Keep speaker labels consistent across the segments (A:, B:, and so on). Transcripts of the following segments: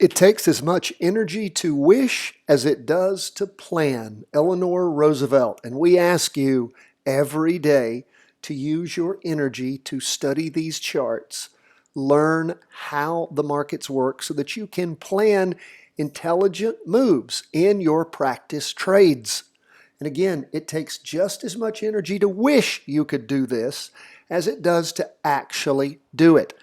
A: It takes as much energy to wish as it does to plan. Eleanor Roosevelt. And we ask you every day to use your energy to study these charts, learn how the markets work so that you can plan intelligent moves in your practice trades. And again, it takes just as much energy to wish you could do this as it does to actually do it.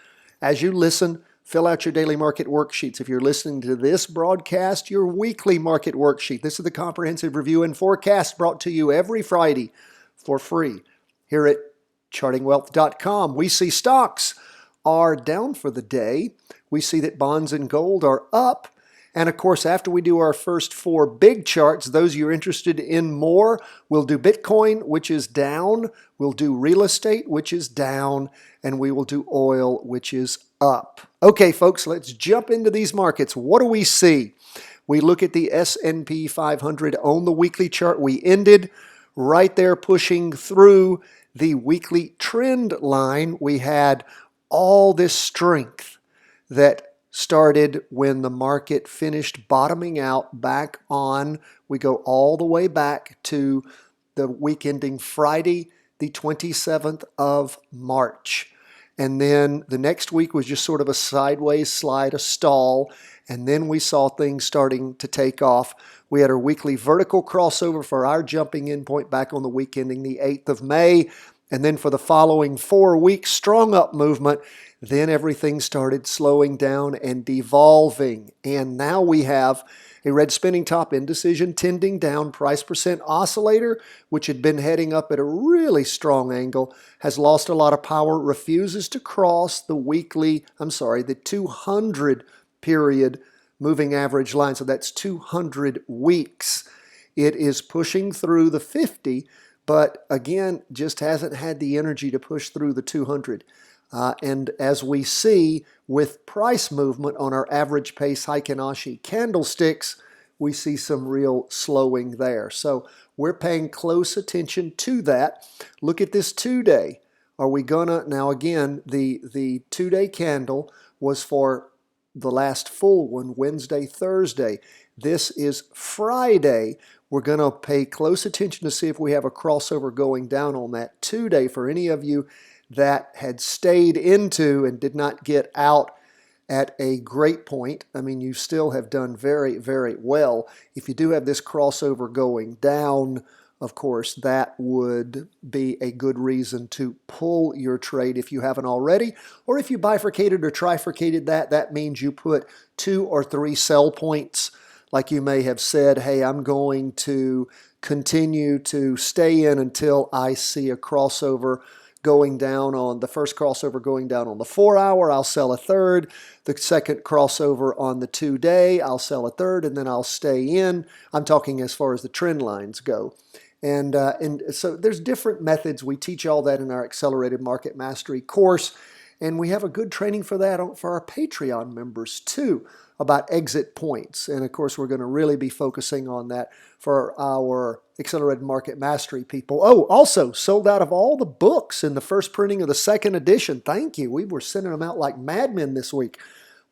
A: As you listen, fill out your daily market worksheets. If you're listening to this broadcast, your weekly market worksheet. This is the comprehensive review and forecast brought to you every Friday for free here at chartingwealth.com. We see stocks are down for the day. We see that bonds and gold are up. And of course, after we do our first four big charts, those you're interested in more, we'll do Bitcoin, which is down. We'll do real estate, which is down. And we will do oil, which is up. Okay, folks, let's jump into these markets. What do we see? We look at the S&P 500 on the weekly chart. We ended right there pushing through the weekly trend line. We had all this strength that started when the market finished bottoming out back on. We go all the way back to the week ending Friday, the 27th of March. And then the next week was just sort of a sideways slide, a stall. And then we saw things starting to take off. We had our weekly vertical crossover for our jumping in point back on the week ending the 8th of May. And then for the following 4 weeks, strong up movement. Then everything started slowing down and devolving. And now we have a red spinning top indecision tending down price percent oscillator, which had been heading up at a really strong angle, has lost a lot of power, refuses to cross the 200 period moving average line. So that's 200 weeks. It is pushing through the 50, but again, just hasn't had the energy to push through the 200. And as we see with price movement on our average pace Heikin-Ashi candlesticks, we see some real slowing there. So we're paying close attention to that. Look at this 2-day. Are we gonna, now again, the 2-day candle was for the last full one, Wednesday, Thursday. This is Friday. We're gonna pay close attention to see if we have a crossover going down on that 2-day for any of you that had stayed into and did not get out at a great point. I mean, you still have done very, very well. If you do have this crossover going down, of course, that would be a good reason to pull your trade if you haven't already. Or if you bifurcated or trifurcated that, that means you put 2 or 3 sell points. Like you may have said, hey, I'm going to continue to stay in until I see a crossover going down on the first crossover going down on the 4-hour, I'll sell a third. The second crossover on the 2-day, I'll sell a third, and then I'll stay in. I'm talking as far as the trend lines go. And so there's different methods. We teach all that in our Accelerated Market Mastery course. And we have a good training for that for our Patreon members too, about exit points. And of course, we're going to really be focusing on that for our Accelerated Market Mastery people. Oh, also sold out of all the books in the first printing of the second edition. Thank you. We were sending them out like madmen this week.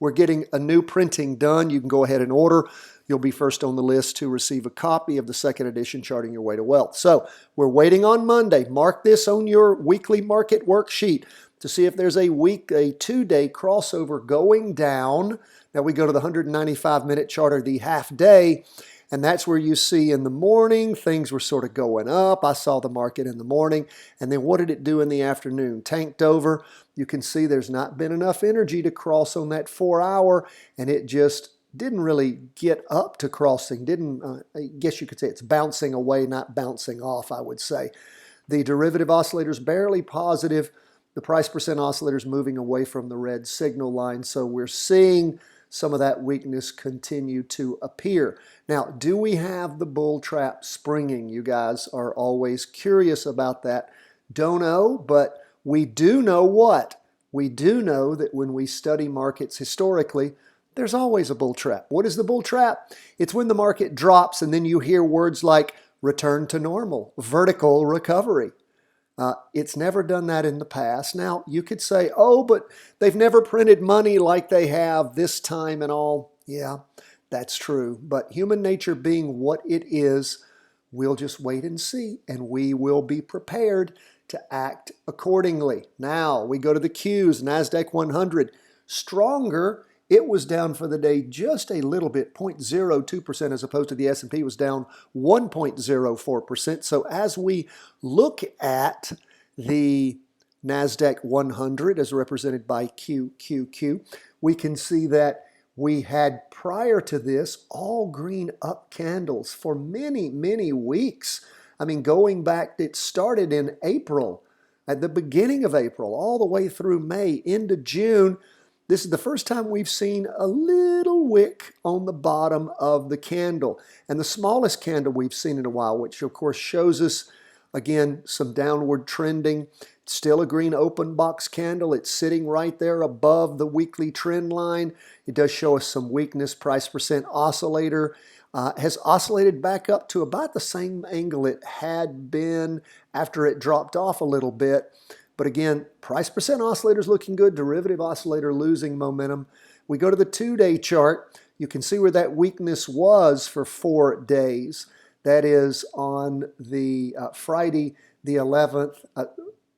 A: We're getting a new printing done. You can go ahead and order. You'll be first on the list to receive a copy of the second edition, Charting Your Way to Wealth. So we're waiting on Monday. Mark this on your weekly market worksheet to see if there's a 2-day crossover going down. Now we go to the 195-minute chart or the half day, and that's where you see in the morning things were sort of going up. I saw the market in the morning, and then what did it do in the afternoon? Tanked over. You can see there's not been enough energy to cross on that 4-hour, and it just didn't really get up to crossing. I guess you could say it's bouncing away, not bouncing off, I would say. The derivative oscillator's barely positive. The price percent oscillator's moving away from the red signal line, so we're seeing some of that weakness continue to appear. Now, do we have the bull trap springing? You guys are always curious about that. Don't know, but we do know what? We do know that when we study markets historically, there's always a bull trap. What is the bull trap? It's when the market drops and then you hear words like return to normal, vertical recovery. It's never done that in the past. Now, you could say, oh, but they've never printed money like they have this time and all. Yeah, that's true. But human nature being what it is, we'll just wait and see, and we will be prepared to act accordingly. Now we go to the Qs, NASDAQ 100. Stronger, it was down for the day just a little bit, 0.02%, as opposed to the S&P was down 1.04%. So as we look at the NASDAQ 100 as represented by QQQ, we can see that we had prior to this all green up candles for many, many weeks. I mean, going back, it started in April, at the beginning of April, all the way through May into June. This is the first time we've seen a little wick on the bottom of the candle, and the smallest candle we've seen in a while, which of course shows us, again, some downward trending. Still a green open box candle. It's sitting right there above the weekly trend line. It does show us some weakness. Price percent oscillator has oscillated back up to about the same angle it had been after it dropped off a little bit. But again, price percent oscillator is looking good. Derivative oscillator losing momentum. We go to the 2-day chart. You can see where that weakness was for 4 days. That is on the Friday the 11th,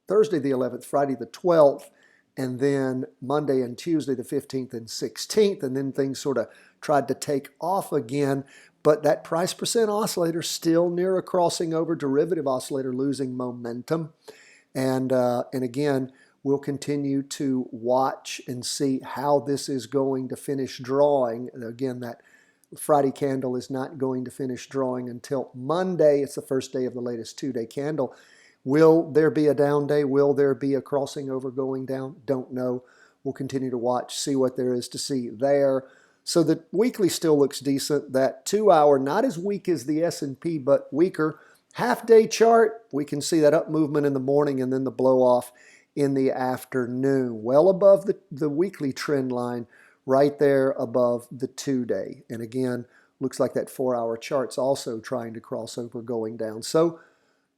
A: Thursday the 11th, Friday the 12th, and then Monday and Tuesday the 15th and 16th, and then things sort of tried to take off again. But that price percent oscillator still near a crossing over, derivative oscillator losing momentum. And again, we'll continue to watch and see how this is going to finish drawing. And again, that Friday candle is not going to finish drawing until Monday. It's the first day of the latest 2-day candle. Will there be a down day? Will there be a crossing over going down? Don't know. We'll continue to watch, see what there is to see there. So the weekly still looks decent. That 2-hour, not as weak as the S&P, but weaker. Half-day chart, we can see that up movement in the morning and then the blow-off in the afternoon. Well above the weekly trend line, right there above the 2-day. And again, looks like that 4-hour chart's also trying to cross over going down. So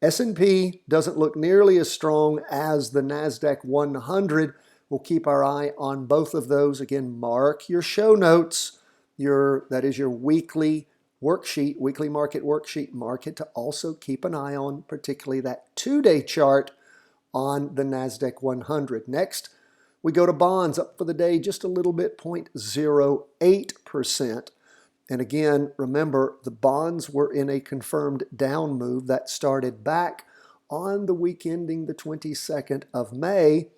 A: S&P doesn't look nearly as strong as the NASDAQ 100. We'll keep our eye on both of those. Again, mark your show notes. That is your weekly worksheet, weekly market worksheet. Mark it to also keep an eye on particularly that 2-day chart on the NASDAQ 100. Next, we go to bonds, up for the day just a little bit, 0.08%. And again, remember, the bonds were in a confirmed down move that started back on the week ending the 22nd of May,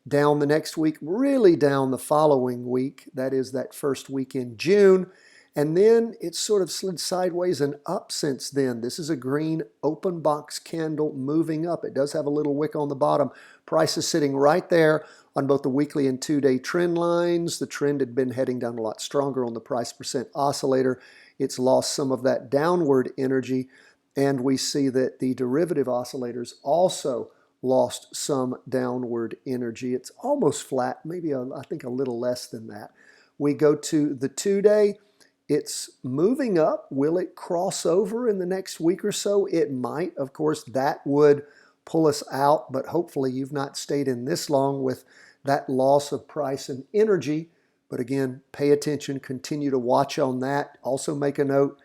A: down the next week, really down the following week. That is that first week in June. And then it's sort of slid sideways and up since then. This is a green open box candle moving up. It does have a little wick on the bottom. Price is sitting right there on both the weekly and 2-day trend lines. The trend had been heading down a lot stronger on the price percent oscillator. It's lost some of that downward energy, and we see that the derivative oscillators also lost some downward energy. It's almost flat, maybe I think a little less than that. We go to the 2-day. It's moving up. Will it cross over in the next week or so? It might. Of course, that would pull us out, but hopefully you've not stayed in this long with that loss of price and energy. But again, pay attention, continue to watch on that. Also make a note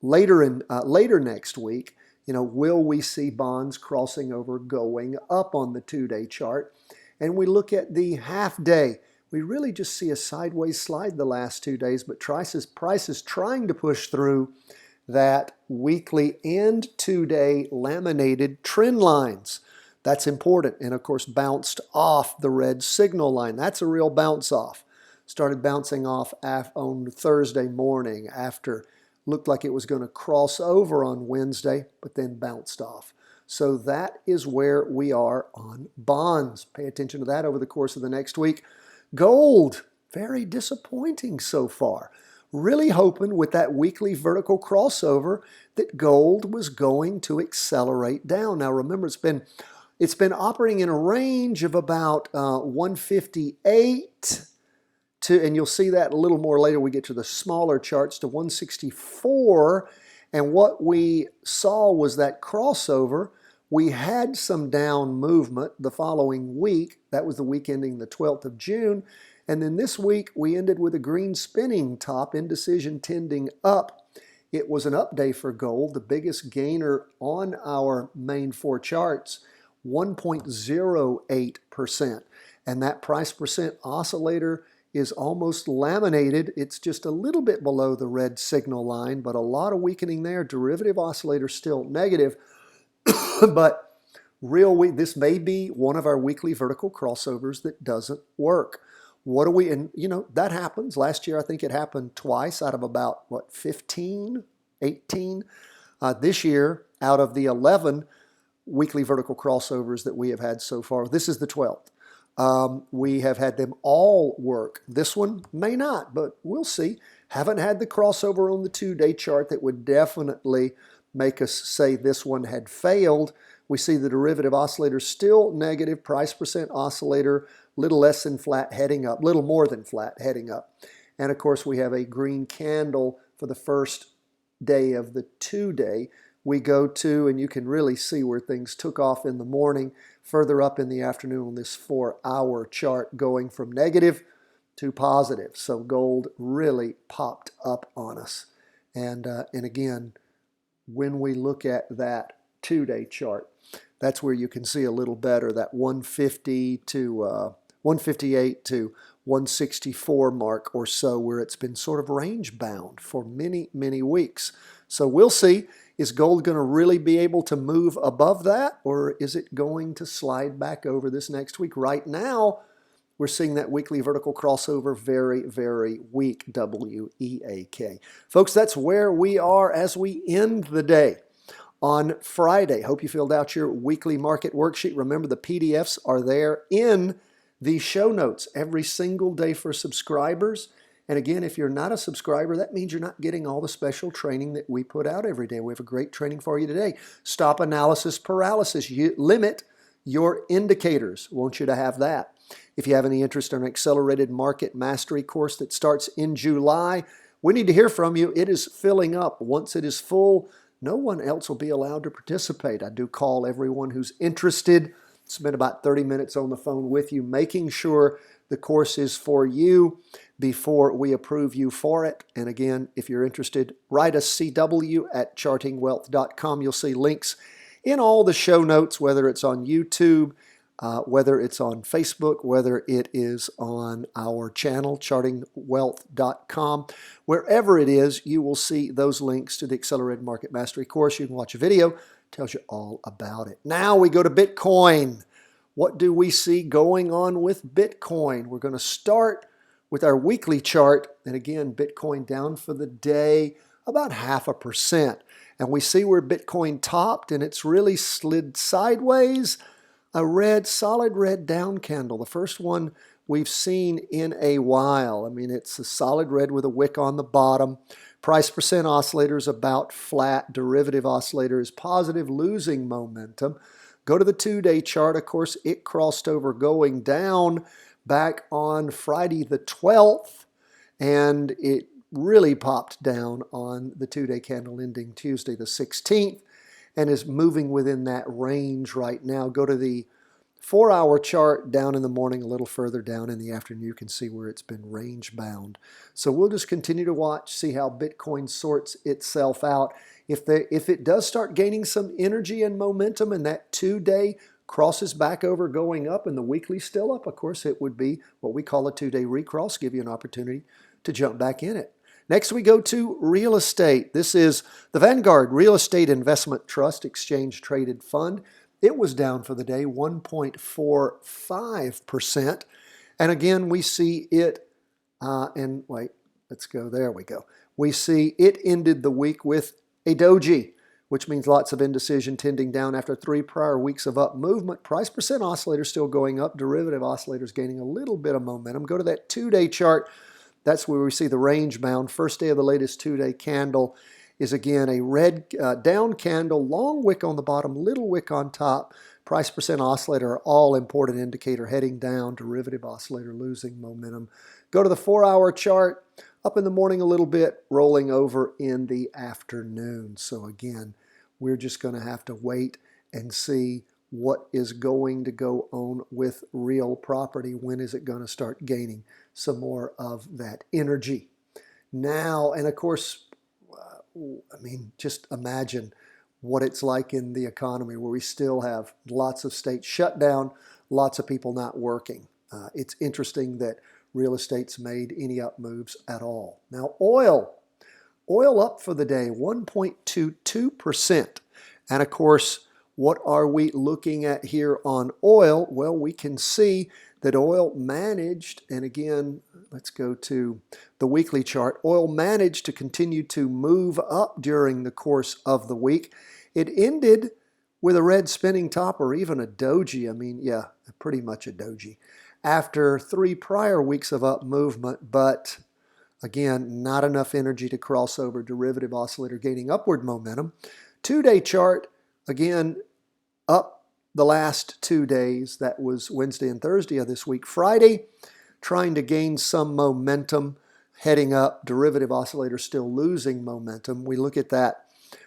A: later next week, will we see bonds crossing over going up on the 2-day chart? And we look at the half day. We really just see a sideways slide the last 2 days, but price is trying to push through that weekly and 2-day laminated trend lines. That's important, and of course bounced off the red signal line. That's a real bounce off. Started bouncing off on Thursday morning after looked like it was going to cross over on Wednesday, but then bounced off. So that is where we are on bonds. Pay attention to that over the course of the next week. Gold, very disappointing so far. Really hoping with that weekly vertical crossover that gold was going to accelerate down. Now remember, it's been operating in a range of about 158 to, and you'll see that a little more later we get to the smaller charts, to 164. And what we saw was that crossover. We had some down movement the following week. That was the week ending the 12th of June. And then this week, we ended with a green spinning top, indecision tending up. It was an up day for gold, the biggest gainer on our main four charts, 1.08%. And that price percent oscillator is almost laminated. It's just a little bit below the red signal line, but a lot of weakening there. Derivative oscillator still negative, but this may be one of our weekly vertical crossovers that doesn't work. What do we, and that happens. Last year, I think it happened twice out of about, 15, 18? This year, out of the 11 weekly vertical crossovers that we have had so far, this is the 12th. We have had them all work. This one may not, but we'll see. Haven't had the crossover on the 2-day chart that would definitely make us say this one had failed. We see the derivative oscillator still negative, price percent oscillator little less than flat heading up, little more than flat heading up. And of course we have a green candle for the first day of the 2-day. We go to, and you can really see where things took off in the morning, further up in the afternoon on this 4-hour chart, going from negative to positive. So gold really popped up on us. And again, when we look at that 2-day chart, that's where you can see a little better that 150 to 158 to 164 mark or so, where it's been sort of range bound for many, many weeks. So we'll see. Is gold going to really be able to move above that, or is it going to slide back over this next week? Right now, we're seeing that weekly vertical crossover very, very weak, W-E-A-K. Folks, that's where we are as we end the day on Friday. Hope you filled out your weekly market worksheet. Remember, the PDFs are there in the show notes every single day for subscribers. And again, if you're not a subscriber, that means you're not getting all the special training that we put out every day. We have a great training for you today. Stop analysis paralysis. You limit your indicators. Want you to have that. If you have any interest in an accelerated market mastery course that starts in July, we need to hear from you. It is filling up. Once it is full, no one else will be allowed to participate. I do call everyone who's interested, spend about 30 minutes on the phone with you, making sure the course is for you before we approve you for it. And again, if you're interested, write us cw@chartingwealth.com. You'll see links in all the show notes, whether it's on YouTube, whether it's on Facebook, whether it is on our channel, chartingwealth.com. Wherever it is, you will see those links to the Accelerated Market Mastery course. You can watch a video, tells you all about it. Now we go to Bitcoin. What do we see going on with Bitcoin? We're going to start with our weekly chart. And again, Bitcoin down for the day about 0.5%. And we see where Bitcoin topped, and it's really slid sideways. A solid red down candle, the first one we've seen in a while. I mean, it's a solid red with a wick on the bottom. Price percent oscillator is about flat. Derivative oscillator is positive, losing momentum. Go to the 2-day chart. Of course, it crossed over going down back on Friday the 12th, and it really popped down on the 2-day candle ending Tuesday the 16th, and is moving within that range right now. Go to the 4-hour chart down in the morning, a little further down in the afternoon. You can see where it's been range bound. So we'll just continue to watch, see how Bitcoin sorts itself out. If it does start gaining some energy and momentum, and that 2-day crosses back over going up and the weekly still up, of course it would be what we call a 2-day recross, give you an opportunity to jump back in it. Next we go to real estate. This is the Vanguard Real Estate Investment Trust Exchange Traded Fund. It was down for the day 1.45%. And again, we see it, there we go. We see it ended the week with a doji, which means lots of indecision, tending down after 3 prior weeks of up movement. Price percent oscillator still going up. Derivative oscillators gaining a little bit of momentum. Go to that 2-day chart. That's where we see the range bound. First day of the latest 2-day candle is again a red down candle, long wick on the bottom, little wick on top. Price percent oscillator are all important indicator heading down. Derivative oscillator losing momentum. Go to the 4-hour chart. Up in the morning a little bit, rolling over in the afternoon. So again, we're just going to have to wait and see what is going to go on with real property. When is it going to start gaining some more of that energy. Now, and of course, just imagine what it's like in the economy where we still have lots of states shut down, lots of people not working. It's interesting that real estate's made any up moves at all. Now, oil up for the day, 1.22%. And of course, what are we looking at here on oil? Well, we can see that oil managed, and again, let's go to the weekly chart. Oil managed to continue to move up during the course of the week. It ended with a red spinning top or even a doji. Pretty much a doji. After 3 prior weeks of up movement, but again, not enough energy to cross over. Derivative oscillator gaining upward momentum. 2-day chart, again, up the last 2 days. That was Wednesday and Thursday of this week. Friday, trying to gain some momentum, heading up. Derivative oscillator still losing momentum. We look at that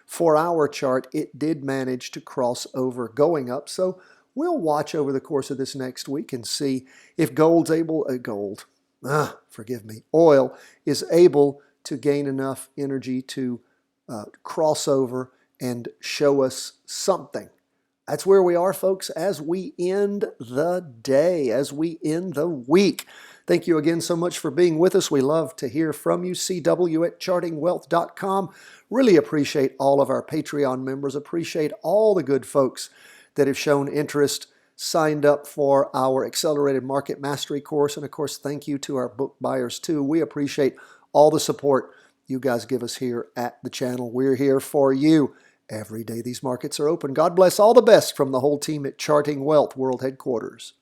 A: 4-hour chart. It did manage to cross over going up. So we'll watch over the course of this next week and see if oil is able to gain enough energy to cross over and show us something. That's where we are, folks, as we end the day, as we end the week. Thank you again so much for being with us. We love to hear from you. CW@chartingwealth.com. Really appreciate all of our Patreon members. Appreciate all the good folks that have shown interest, signed up for our Accelerated Market Mastery course. And of course, thank you to our book buyers too. We appreciate all the support you guys give us here at the channel. We're here for you every day these markets are open. God bless. All the best from the whole team at Charting Wealth World Headquarters.